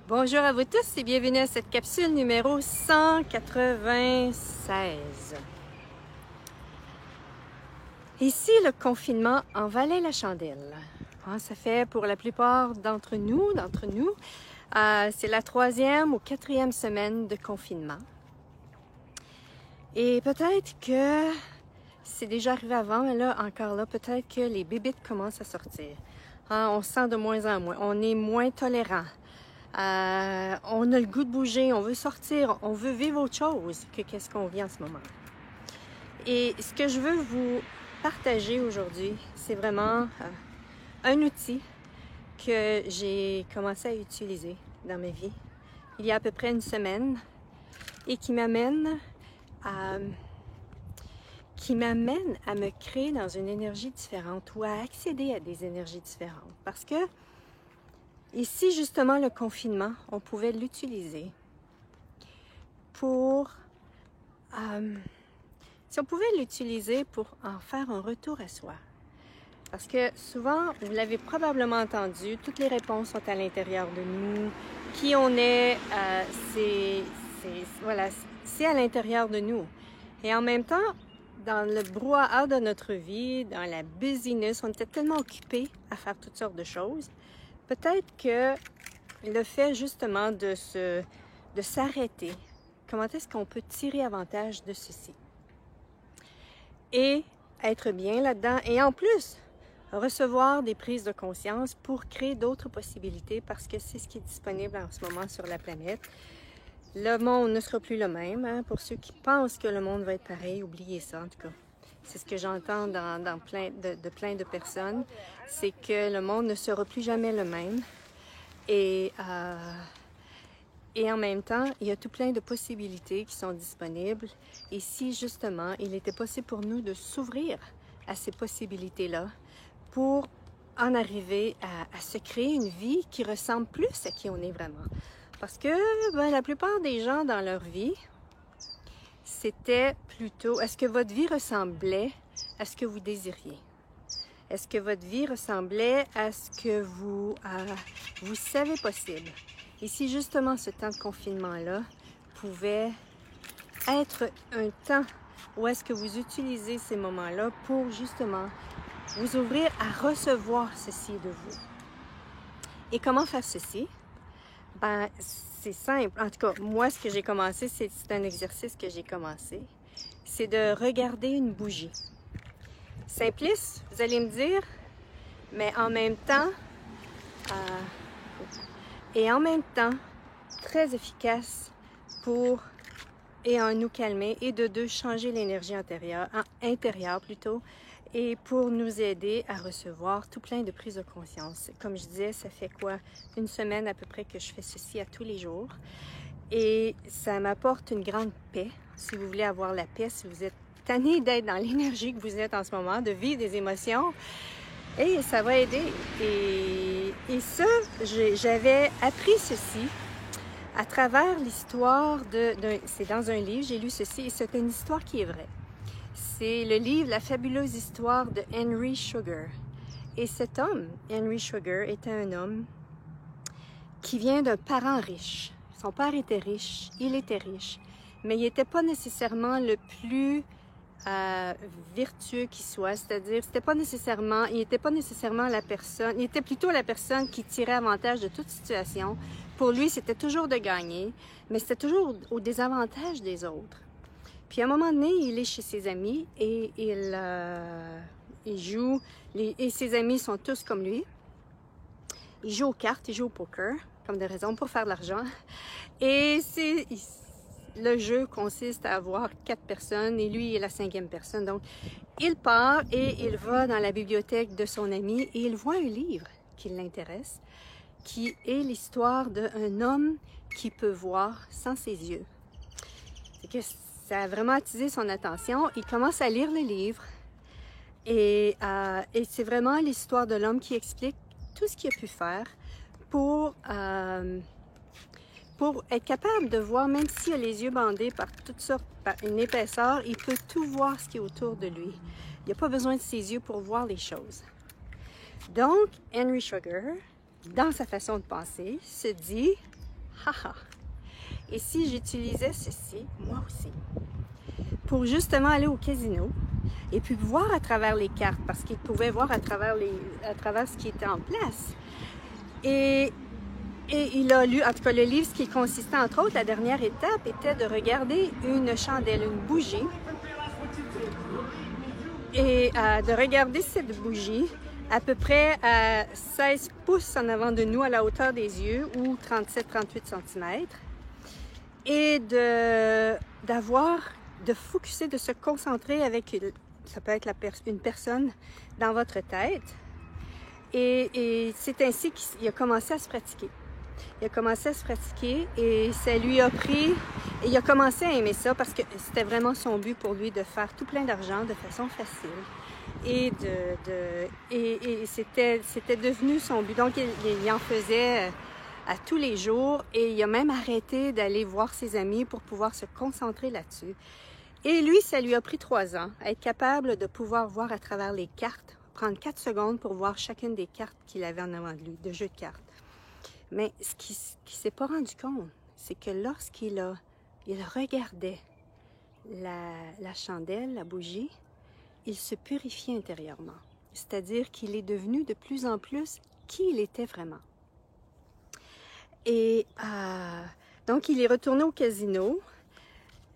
Bonjour à vous tous et bienvenue à cette capsule numéro 196. Ici, le confinement en valait la chandelle. Ça fait pour la plupart d'entre nous, c'est la 3e ou 4e semaine de confinement. Et peut-être que c'est déjà arrivé avant, mais là, peut-être que les bébites commencent à sortir. On se sent de moins en moins, on est moins tolérant. On a le goût de bouger, on veut sortir, on veut vivre autre chose que qu'est-ce qu'on vit en ce moment. Et ce que je veux vous partager aujourd'hui, c'est vraiment un outil que j'ai commencé à utiliser dans ma vie il y a à peu près une semaine et qui m'amène à me créer dans une énergie différente ou à accéder à des énergies différentes. Parce que ici, justement, le confinement, on pouvait l'utiliser pour en faire un retour à soi. Parce que souvent, vous l'avez probablement entendu, toutes les réponses sont à l'intérieur de nous. Qui on est, c'est à l'intérieur de nous. Et en même temps, dans le brouhaha de notre vie, dans la busyness, on était tellement occupés à faire toutes sortes de choses. Peut-être que le fait justement de s'arrêter, comment est-ce qu'on peut tirer avantage de ceci? Et être bien là-dedans. Et en plus, recevoir des prises de conscience pour créer d'autres possibilités parce que c'est ce qui est disponible en ce moment sur la planète. Le monde ne sera plus le même. Pour ceux qui pensent que le monde va être pareil, oubliez ça en tout cas. C'est ce que j'entends dans plein de personnes. C'est que le monde ne sera plus jamais le même. Et en même temps, il y a tout plein de possibilités qui sont disponibles. Et si justement, il était possible pour nous de s'ouvrir à ces possibilités-là pour en arriver à se créer une vie qui ressemble plus à qui on est vraiment. Parce que la plupart des gens dans leur vie, c'était plutôt, est-ce que votre vie ressemblait à ce que vous désiriez? Est-ce que votre vie ressemblait à ce que vous savez possible? Et si justement ce temps de confinement-là pouvait être un temps où est-ce que vous utilisez ces moments-là pour justement vous ouvrir à recevoir ceci de vous. Et comment faire ceci? C'est simple. En tout cas, moi, ce que j'ai commencé, c'est un exercice que j'ai commencé. C'est de regarder une bougie. Simpliste, vous allez me dire, mais en même temps, très efficace pour nous calmer et de deux, changer l'énergie intérieure et pour nous aider à recevoir tout plein de prises de conscience. Comme je disais, ça fait une semaine à peu près que je fais ceci à tous les jours et ça m'apporte une grande paix. Si vous voulez avoir la paix, si vous êtes tanné d'être dans l'énergie que vous êtes en ce moment, de vivre des émotions, et ça va aider. Et ça, j'avais appris ceci à travers l'histoire c'est dans un livre, j'ai lu ceci, et c'est une histoire qui est vraie. C'est le livre La fabuleuse histoire de Henry Sugar. Et cet homme, Henry Sugar, était un homme qui vient d'un parent riche. Son père était riche, il était riche, mais il n'était pas nécessairement le plus vertueux qui soit, c'est-à-dire il n'était pas nécessairement la personne, il était plutôt la personne qui tirait avantage de toute situation. Pour lui, c'était toujours de gagner, mais c'était toujours au désavantage des autres. Puis à un moment donné, il est chez ses amis et il joue, et ses amis sont tous comme lui. Il joue aux cartes, il joue au poker, comme de raison, pour faire de l'argent. Et le jeu consiste à avoir 4 personnes et lui est la 5e personne. Donc, il part et il va dans la bibliothèque de son ami et il voit un livre qui l'intéresse, qui est l'histoire d'un homme qui peut voir sans ses yeux. C'est que ça a vraiment attisé son attention. Il commence à lire le livre et c'est vraiment l'histoire de l'homme qui explique tout ce qu'il a pu faire pour être capable de voir, même s'il a les yeux bandés par toutes sortes, par une épaisseur, il peut tout voir ce qui est autour de lui. Il n'a pas besoin de ses yeux pour voir les choses. Donc, Henry Sugar, dans sa façon de penser, se dit, Haha! Et si j'utilisais ceci, moi aussi, pour justement aller au casino et puis voir à travers les cartes, parce qu'il pouvait voir à travers ce qui était en place. Et il a lu, en tout cas le livre, ce qui consistait entre autres, la dernière étape était de regarder une chandelle, une bougie, et de regarder cette bougie à peu près à 16 pouces en avant de nous à la hauteur des yeux, ou 37-38 cm, et de focuser, de se concentrer avec, ça peut être une personne dans votre tête, et c'est ainsi qu'il a commencé à se pratiquer. Il a commencé à se pratiquer et ça lui a pris, et il a commencé à aimer ça parce que c'était vraiment son but pour lui de faire tout plein d'argent de façon facile. Et c'était devenu son but. Donc, il en faisait à tous les jours et il a même arrêté d'aller voir ses amis pour pouvoir se concentrer là-dessus. Et lui, ça lui a pris 3 ans à être capable de pouvoir voir à travers les cartes, prendre 4 secondes pour voir chacune des cartes qu'il avait en avant de lui, de jeu de cartes. Mais ce qu'il ne s'est pas rendu compte, c'est que lorsqu'il regardait la chandelle, la bougie, il se purifiait intérieurement. C'est-à-dire qu'il est devenu de plus en plus qui il était vraiment. Et donc, il est retourné au casino.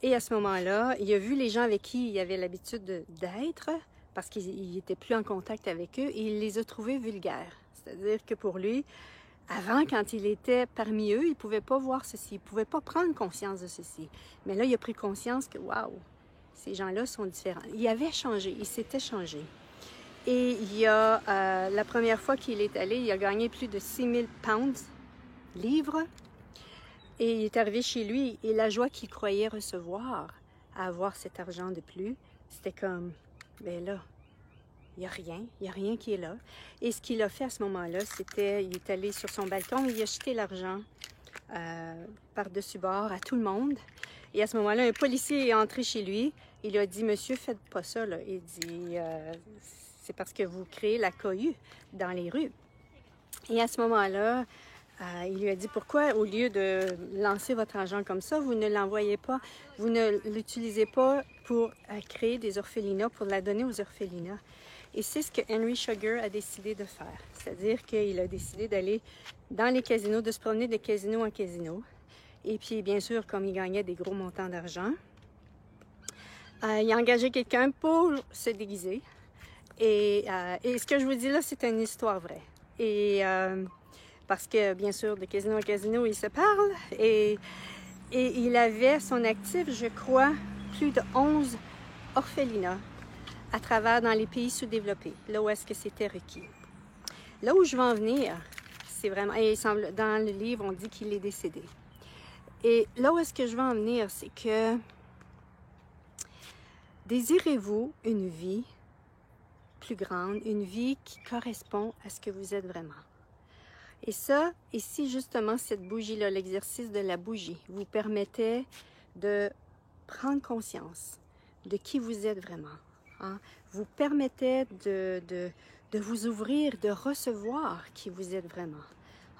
Et à ce moment-là, il a vu les gens avec qui il avait l'habitude d'être, parce qu'il n'était plus en contact avec eux, et il les a trouvés vulgaires. C'est-à-dire que pour lui, avant, quand il était parmi eux, il ne pouvait pas voir ceci, il ne pouvait pas prendre conscience de ceci. Mais là, il a pris conscience que, waouh, ces gens-là sont différents. Il avait changé, il s'était changé. Et la première fois qu'il est allé, il a gagné plus de 6000 pounds, livres. Et il est arrivé chez lui, et la joie qu'il croyait recevoir à avoir cet argent de plus, c'était comme, ben là, il n'y a rien qui est là. Et ce qu'il a fait à ce moment-là, c'était, il est allé sur son balcon, il a jeté l'argent par-dessus bord à tout le monde. Et à ce moment-là, un policier est entré chez lui, il a dit, monsieur, faites pas ça, là. Il dit, c'est parce que vous créez la cohue dans les rues. Et à ce moment-là, il lui a dit, pourquoi, au lieu de lancer votre argent comme ça, vous ne l'envoyez pas, vous ne l'utilisez pas pour créer des orphelinats, pour la donner aux orphelinats. Et c'est ce que Henry Sugar a décidé de faire. C'est-à-dire qu'il a décidé d'aller dans les casinos, de se promener de casino en casino. Et puis, bien sûr, comme il gagnait des gros montants d'argent, il a engagé quelqu'un pour se déguiser. Et ce que je vous dis là, c'est une histoire vraie. Et parce que, bien sûr, de casino en casino, il se parle. Et il avait à son actif, je crois, plus de 11 orphelinats à travers dans les pays sous-développés, là où est-ce que c'était requis. Là où je veux en venir, c'est vraiment, et il semble, dans le livre, on dit qu'il est décédé. Et là où est-ce que je veux en venir, c'est que désirez-vous une vie plus grande, une vie qui correspond à ce que vous êtes vraiment? Et ça, ici, justement, cette bougie-là, l'exercice de la bougie, vous permettait de prendre conscience de qui vous êtes vraiment. Hein? Vous permettait de vous ouvrir, de recevoir qui vous êtes vraiment.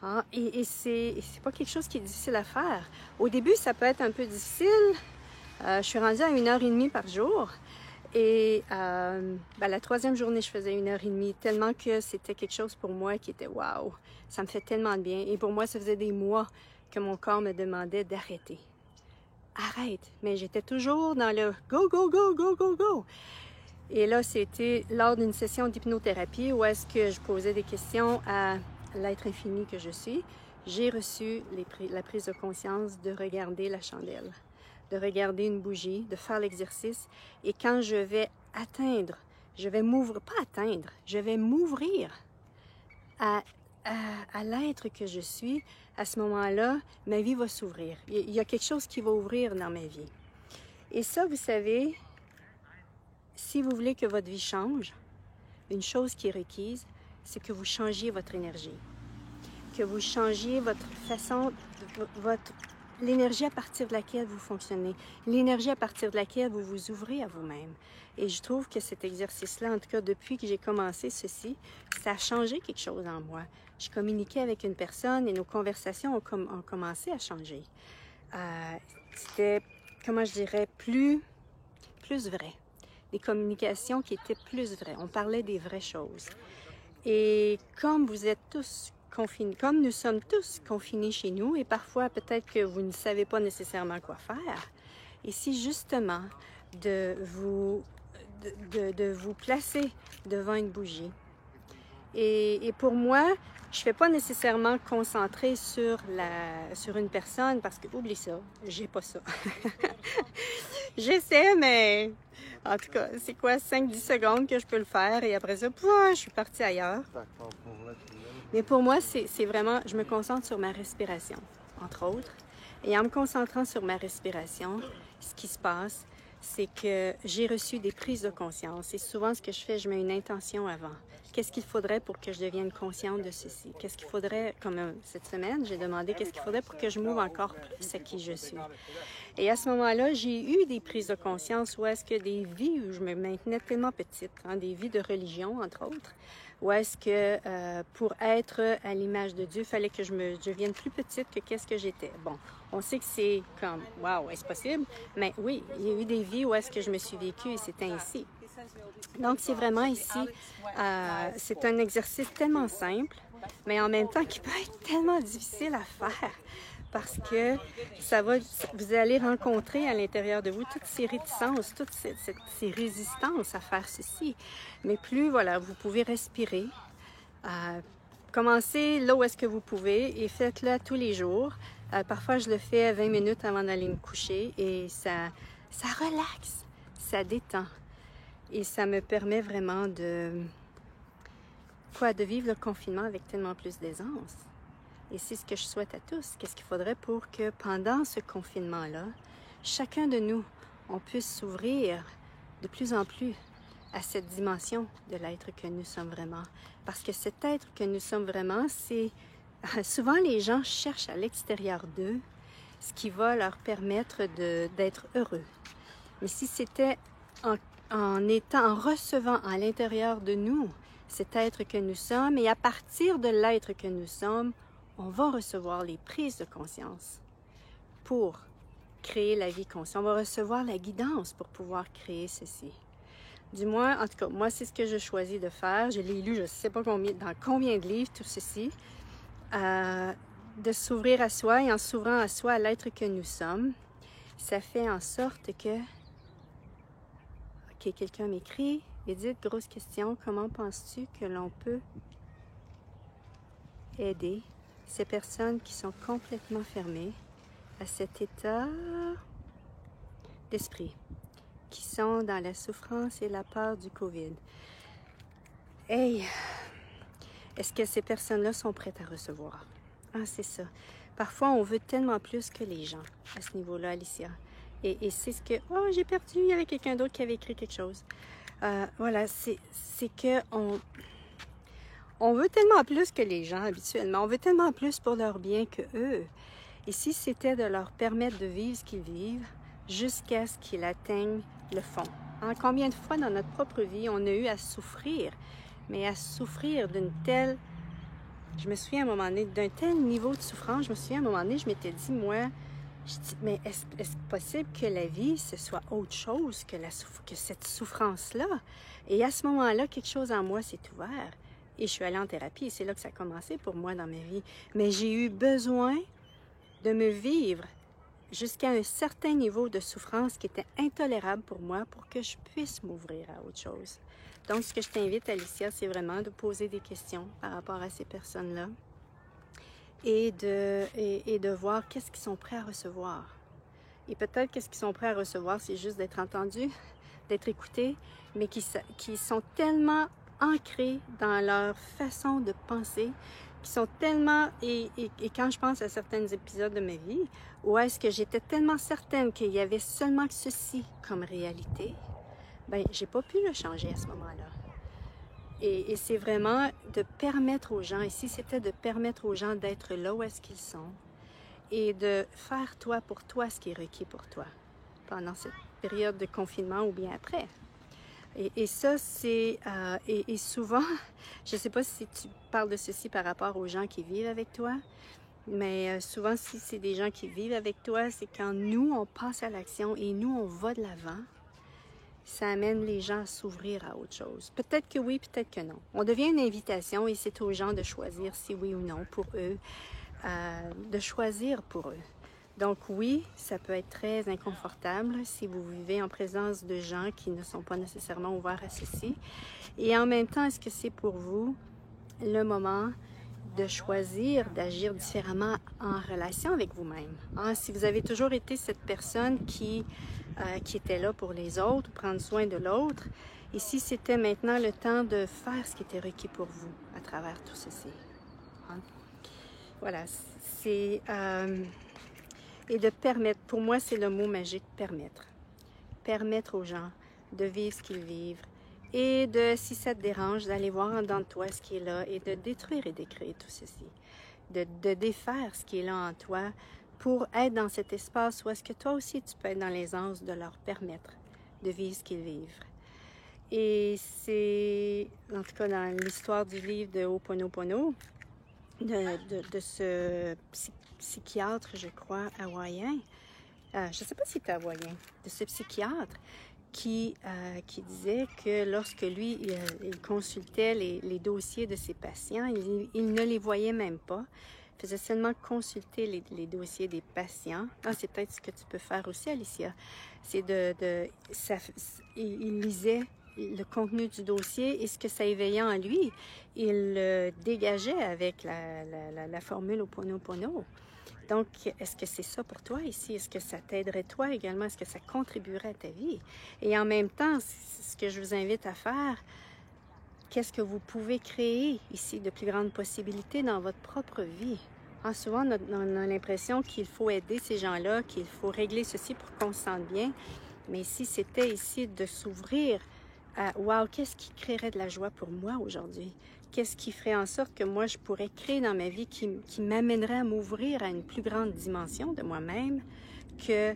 Hein? Et c'est pas quelque chose qui est difficile à faire. Au début, ça peut être un peu difficile. Je suis rendue à 1h30 par jour. Et la 3e journée, je faisais 1h30, tellement que c'était quelque chose pour moi qui était « wow ». Ça me fait tellement de bien. Et pour moi, ça faisait des mois que mon corps me demandait d'arrêter. Arrête! Mais j'étais toujours dans le « go, go, go, go, go, go ». Et là, c'était lors d'une session d'hypnothérapie où est-ce que je posais des questions à l'être infini que je suis. J'ai reçu la prise de conscience de regarder la chandelle, de regarder une bougie, de faire l'exercice. Et quand je vais atteindre, je vais m'ouvrir, pas atteindre, je vais m'ouvrir à l'être que je suis, à ce moment-là, ma vie va s'ouvrir. Il y a quelque chose qui va ouvrir dans ma vie. Et ça, vous savez, si vous voulez que votre vie change, une chose qui est requise, c'est que vous changiez votre énergie, que vous changiez votre façon, votre l'énergie à partir de laquelle vous fonctionnez, l'énergie à partir de laquelle vous vous ouvrez à vous-même. Et je trouve que cet exercice-là, en tout cas depuis que j'ai commencé ceci, ça a changé quelque chose en moi. Je communiquais avec une personne et nos conversations ont commencé à changer. C'était, comment je dirais, plus vrai. Des communications qui étaient plus vraies. On parlait des vraies choses. Et comme vous êtes tous confinés, comme nous sommes tous confinés chez nous, et parfois peut-être que vous ne savez pas nécessairement quoi faire, ici justement de vous placer devant une bougie. Et pour moi, je ne fais pas nécessairement concentrer sur une personne parce que, oublie ça, j'ai pas ça. J'essaie, mais en tout cas, c'est quoi, 5-10 secondes que je peux le faire et après ça, je suis partie ailleurs. Mais pour moi, c'est vraiment, je me concentre sur ma respiration, entre autres. Et en me concentrant sur ma respiration, ce qui se passe, c'est que j'ai reçu des prises de conscience. Et souvent, ce que je fais, je mets une intention avant. Qu'est-ce qu'il faudrait pour que je devienne consciente de ceci? Qu'est-ce qu'il faudrait, comme cette semaine, j'ai demandé qu'est-ce qu'il faudrait pour que je m'ouvre encore plus à qui je suis. Et à ce moment-là, j'ai eu des prises de conscience où est-ce que des vies où je me maintenais tellement petite, des vies de religion, entre autres, où est-ce que pour être à l'image de Dieu, il fallait que je devienne plus petite que qu'est-ce que j'étais. Bon, on sait que c'est comme, wow, est-ce possible? Mais oui, il y a eu des vies où est-ce que je me suis vécue et c'était ainsi. Donc, c'est vraiment ici, c'est un exercice tellement simple, mais en même temps qui peut être tellement difficile à faire parce que vous allez rencontrer à l'intérieur de vous toutes ces réticences, toutes ces résistances à faire ceci. Mais plus, voilà, vous pouvez respirer, commencez là où est-ce que vous pouvez et faites-le tous les jours. Parfois, je le fais 20 minutes avant d'aller me coucher et ça relaxe, ça détend. Et ça me permet vraiment de vivre le confinement avec tellement plus d'aisance. Et c'est ce que je souhaite à tous. Qu'est-ce qu'il faudrait pour que pendant ce confinement-là, chacun de nous, on puisse s'ouvrir de plus en plus à cette dimension de l'être que nous sommes vraiment. Parce que cet être que nous sommes vraiment, c'est... Souvent, les gens cherchent à l'extérieur d'eux ce qui va leur permettre d'être heureux. Mais si c'était en recevant à l'intérieur de nous cet être que nous sommes, et à partir de l'être que nous sommes, on va recevoir les prises de conscience pour créer la vie consciente. On va recevoir la guidance pour pouvoir créer ceci. Du moins, en tout cas, moi, c'est ce que je choisis de faire. Je l'ai lu, je ne sais pas dans combien de livres, tout ceci. De s'ouvrir à soi et en s'ouvrant à soi, à l'être que nous sommes, ça fait en sorte que... Ok, quelqu'un m'écrit. Edith, grosse question. Comment penses-tu que l'on peut aider ces personnes qui sont complètement fermées à cet état d'esprit, qui sont dans la souffrance et la peur du COVID? Hey! Est-ce que ces personnes-là sont prêtes à recevoir? C'est ça. Parfois, on veut tellement plus que les gens à ce niveau-là, Alicia. Et c'est ce que... Oh, j'ai perdu, il y avait quelqu'un d'autre qui avait écrit quelque chose. Voilà, c'est que on veut tellement plus que les gens habituellement. On veut tellement plus pour leur bien que eux. Et si c'était de leur permettre de vivre ce qu'ils vivent jusqu'à ce qu'ils atteignent le fond. Combien de fois dans notre propre vie, on a eu à souffrir, mais à souffrir d'une telle... Je me souviens à un moment donné, d'un tel niveau de souffrance, je me souviens à un moment donné, je m'étais dit, moi, mais est-ce possible que la vie, ce soit autre chose que cette souffrance-là? Et à ce moment-là, quelque chose en moi s'est ouvert. Et je suis allée en thérapie, c'est là que ça a commencé pour moi dans ma vie. Mais j'ai eu besoin de me vivre jusqu'à un certain niveau de souffrance qui était intolérable pour moi pour que je puisse m'ouvrir à autre chose. Donc, ce que je t'invite, Alicia, c'est vraiment de poser des questions par rapport à ces personnes-là et de voir qu'est-ce qu'ils sont prêts à recevoir. Et peut-être qu'est-ce qu'ils sont prêts à recevoir, c'est juste d'être entendus, d'être écoutés, mais qui sont tellement ancrés dans leur façon de penser, qui sont tellement... Et quand je pense à certains épisodes de ma vie, où est-ce que j'étais tellement certaine qu'il y avait seulement que ceci comme réalité, ben j'ai pas pu le changer à ce moment-là. Et c'est vraiment de permettre aux gens, ici c'était de permettre aux gens d'être là où est-ce qu'ils sont et de faire toi pour toi ce qui est requis pour toi pendant cette période de confinement ou bien après. Et ça, c'est... et souvent, je ne sais pas si tu parles de ceci par rapport aux gens qui vivent avec toi, mais souvent, si c'est des gens qui vivent avec toi, c'est quand nous, on passe à l'action et nous, on va de l'avant, ça amène les gens à s'ouvrir à autre chose. Peut-être que oui, peut-être que non. On devient une invitation et c'est aux gens de choisir si oui ou non pour eux, de choisir pour eux. Donc oui, ça peut être très inconfortable si vous vivez en présence de gens qui ne sont pas nécessairement ouverts à ceci. Et en même temps, est-ce que c'est pour vous le moment de choisir d'agir différemment en relation avec vous-même? Hein? Si vous avez toujours été cette personne qui était là pour les autres, prendre soin de l'autre, ici c'était maintenant le temps de faire ce qui était requis pour vous à travers tout ceci. Hein? Voilà, c'est... et de permettre, pour moi c'est le mot magique, permettre. Permettre aux gens de vivre ce qu'ils vivent et de, si ça te dérange, d'aller voir en dedans de toi ce qui est là et de détruire et décréer tout ceci. De défaire ce qui est là en toi pour être dans cet espace où est-ce que toi aussi tu peux être dans l'aisance de leur permettre de vivre ce qu'ils vivent. Et c'est, en tout cas dans l'histoire du livre de Ho'oponopono, de ce psychiatre, je crois, hawaïen, je ne sais pas si c'est hawaïen, de ce psychiatre qui disait que lorsque lui, il consultait les dossiers de ses patients, il ne les voyait même pas. Il faisait seulement consulter les dossiers des patients. Ah, c'est peut-être ce que tu peux faire aussi, Alicia. C'est il lisait le contenu du dossier et ce que ça éveillait en lui, il le dégageait avec la formule Ho'oponopono. Donc, est-ce que c'est ça pour toi ici? Est-ce que ça t'aiderait toi également? Est-ce que ça contribuerait à ta vie? Et en même temps, ce que je vous invite à faire, qu'est-ce que vous pouvez créer ici de plus grandes possibilités dans votre propre vie? Hein, souvent, on a l'impression qu'il faut aider ces gens-là, qu'il faut régler ceci pour qu'on se sente bien. Mais si c'était ici de s'ouvrir à « Wow, qu'est-ce qui créerait de la joie pour moi aujourd'hui? » Qu'est-ce qui ferait en sorte que moi, je pourrais créer dans ma vie qui m'amènerait à m'ouvrir à une plus grande dimension de moi-même que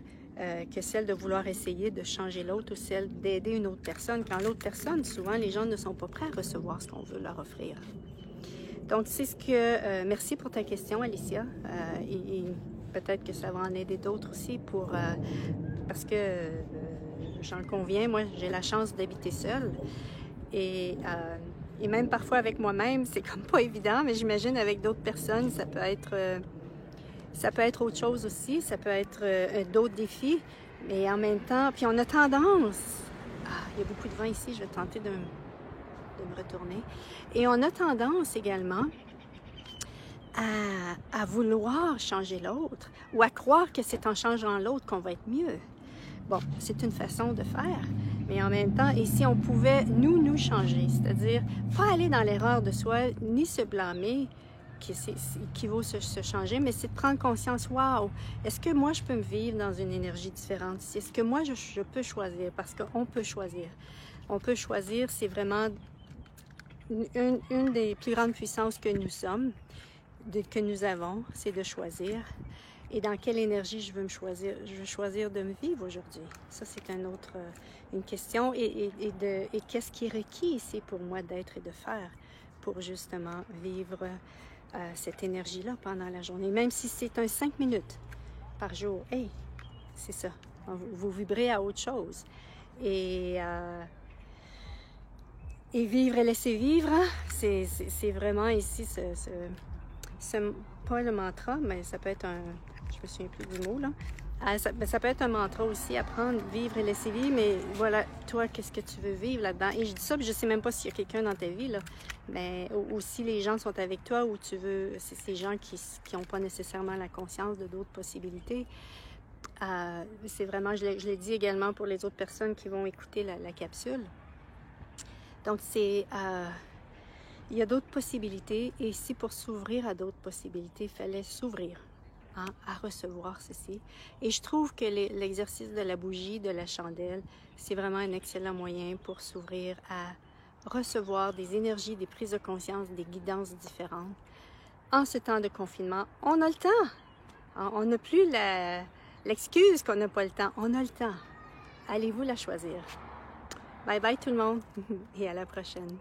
celle de vouloir essayer de changer l'autre ou celle d'aider une autre personne. Quand l'autre personne, souvent, les gens ne sont pas prêts à recevoir ce qu'on veut leur offrir. Donc, c'est ce que... merci pour ta question, Alicia. Et peut-être que ça va en aider d'autres aussi parce que, j'en conviens, moi, j'ai la chance d'habiter seule. Et même parfois avec moi-même, c'est comme pas évident, mais j'imagine avec d'autres personnes, ça peut être autre chose aussi, ça peut être d'autres défis, mais en même temps, puis on a tendance, il y a beaucoup de vent ici, je vais tenter de me retourner, et on a tendance également à vouloir changer l'autre, ou à croire que c'est en changeant l'autre qu'on va être mieux. Bon, c'est une façon de faire, mais en même temps, et si on pouvait nous changer, c'est-à-dire pas aller dans l'erreur de soi, ni se blâmer, qui vaut se changer, mais c'est de prendre conscience, waouh, est-ce que moi je peux me vivre dans une énergie différente? Est-ce que moi je peux choisir? Parce qu'on peut choisir. On peut choisir, c'est vraiment une des plus grandes puissances que nous sommes, que nous avons, c'est de choisir. Et dans quelle énergie je veux me choisir? Je veux choisir de me vivre aujourd'hui. Ça, c'est une question. Et qu'est-ce qui est requis ici pour moi d'être et de faire pour justement vivre cette énergie-là pendant la journée? Même si c'est 5 minutes par jour. Hey, c'est ça. Vous vibrez à autre chose. Et vivre et laisser vivre, hein? C'est vraiment ici pas le mantra, mais ça peut être je me souviens plus du mot, là. Ça peut être un mantra aussi, apprendre, vivre et laisser vivre, mais voilà, toi, qu'est-ce que tu veux vivre là-dedans? Et je dis ça, puis je sais même pas s'il y a quelqu'un dans ta vie, là, mais ou si les gens sont avec toi, ou tu veux, c'est ces gens qui n'ont pas nécessairement la conscience de d'autres possibilités. C'est vraiment, je l'ai dit également pour les autres personnes qui vont écouter la capsule. Donc, il y a d'autres possibilités, et si pour s'ouvrir à d'autres possibilités, il fallait s'ouvrir à recevoir ceci. Et je trouve que l'exercice de la bougie, de la chandelle, c'est vraiment un excellent moyen pour s'ouvrir à recevoir des énergies, des prises de conscience, des guidances différentes. En ce temps de confinement, on a le temps! On n'a plus l'excuse qu'on n'a pas le temps. On a le temps. Allez-vous la choisir. Bye bye tout le monde et à la prochaine.